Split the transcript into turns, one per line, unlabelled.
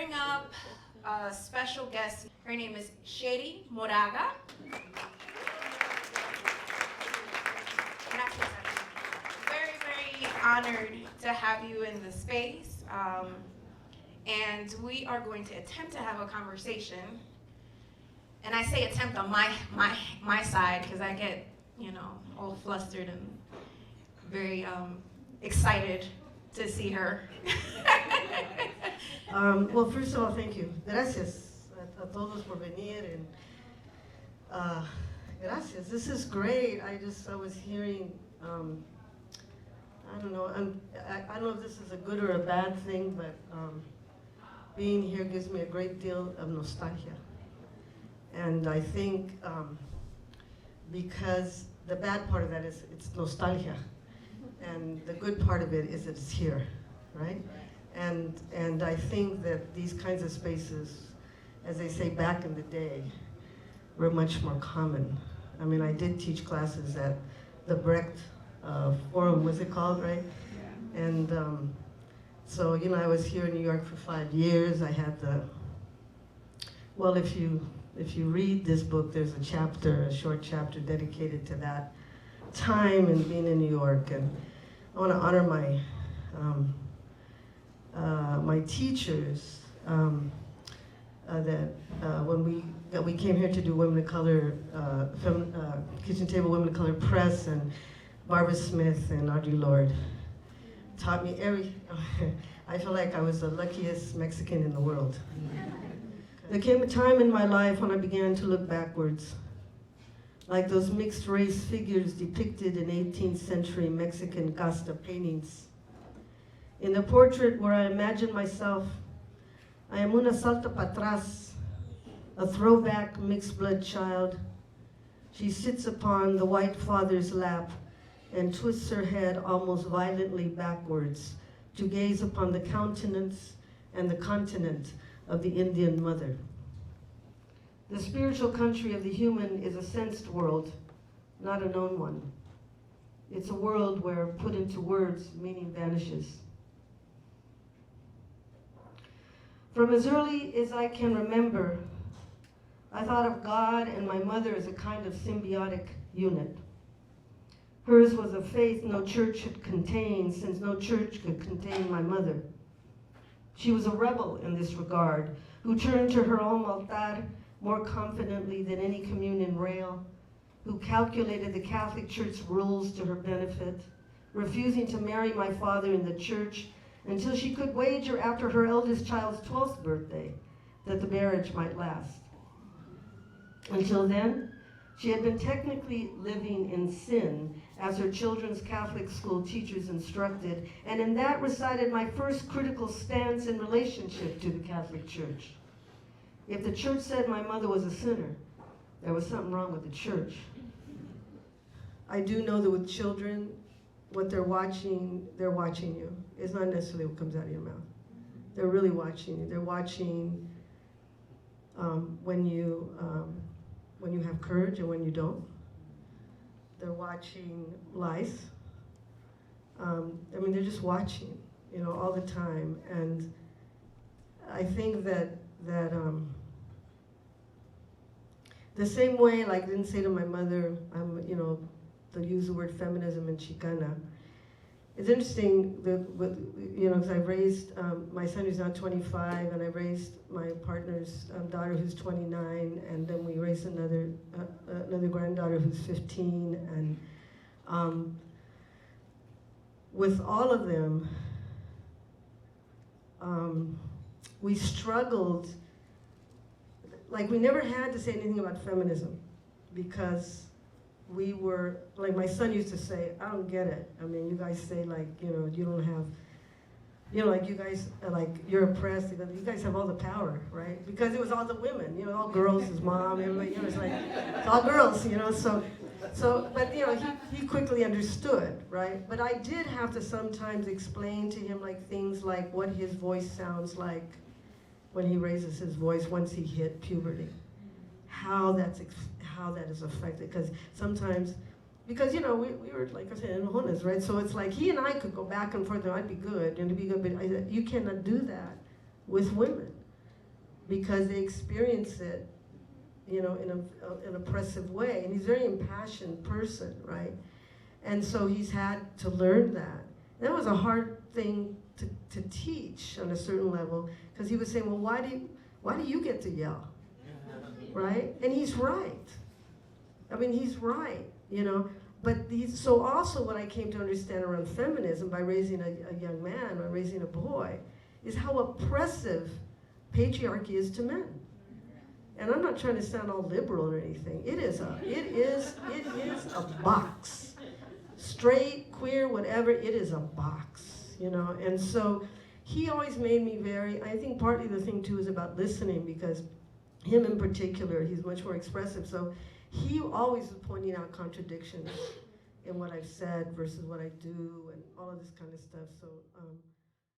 bring up a special guest. Her name is Cherríe Moraga. Very, very honored to have you in the space. And we are going to attempt to have a conversation. And I say attempt on my side because I get, all flustered and very excited to see her.
Well, first of all, thank you. Gracias a todos por venir. And gracias. This is great. I was hearing, I don't know. I don't know if this is a good or a bad thing, but being here gives me a great deal of nostalgia. And I think because the bad part of that is it's nostalgia. And the good part of it is it's here, right? And I think that these kinds of spaces, as they say back in the day, were much more common. I mean, I did teach classes at the Brecht Forum, was it called, right? Yeah. And so, I was here in New York for 5 years. I had well, if you read this book, there's a short chapter dedicated to that time and being in New York. And I want to honor my teachers that we came here to do Women of Color, Kitchen Table Women of Color Press, and Barbara Smith and Audre Lorde taught me I feel like I was the luckiest Mexican in the world. There came a time in my life when I began to look backwards, like those mixed race figures depicted in 18th century Mexican casta paintings. In the portrait where I imagine myself, I am una salta pa atrás, a throwback mixed blood child. She sits upon the white father's lap and twists her head almost violently backwards to gaze upon the countenance and the continent of the Indian mother. The spiritual country of the human is a sensed world, not a known one. It's a world where, put into words, meaning vanishes. From as early as I can remember, I thought of God and my mother as a kind of symbiotic unit. Hers was a faith no church could contain, since no church could contain my mother. She was a rebel in this regard, who turned to her own altar more confidently than any communion rail, who calculated the Catholic Church rules to her benefit, refusing to marry my father in the church until she could wager after her eldest child's 12th birthday that the marriage might last. Until then, she had been technically living in sin, as her children's Catholic school teachers instructed, and in that recited my first critical stance in relationship to the Catholic Church. If the church said my mother was a sinner, there was something wrong with the church. I do know that with children, what they're watching you. It's not necessarily what comes out of your mouth. They're really watching you. They're watching when you have courage and when you don't. They're watching lies. They're just watching, all the time. And I think that the same way, like I didn't say to my mother, they'll use the word feminism in Xicana. It's interesting because I raised my son who's now 25, and I raised my partner's daughter who's 29, and then we raised another granddaughter who's 15, and with all of them, we struggled. Like, we never had to say anything about feminism because we were, like my son used to say, I don't get it. I mean, you guys say you don't have, like you guys, you're oppressed. You guys have all the power, right? Because it was all the women, all girls, his mom, everybody, it's like, it's all girls, but he quickly understood, right? But I did have to sometimes explain to him things like what his voice sounds like when he raises his voice once he hit puberty. How that is affected, because sometimes, we were, like I said, in Honas, right? So it's like he and I could go back and forth, and I'd be good, but I said, you cannot do that with women. because they experience it, you know, in an oppressive way. And he's a very impassioned person, right? And so he's had to learn that. And that was a hard thing to teach on a certain level, because he was saying, well, why do you get to yell, right? And he's right. I mean, he's right, you know. But so also what I came to understand around feminism by raising a young man or raising a boy is how oppressive patriarchy is to men. And I'm not trying to sound all liberal or anything. It is a box. Straight, queer, whatever, it is a box, you know. And so he always made me I think partly the thing too is about listening, because him in particular, he's much more expressive. So he always was pointing out contradictions in what I've said versus what I do and all of this kind of stuff. So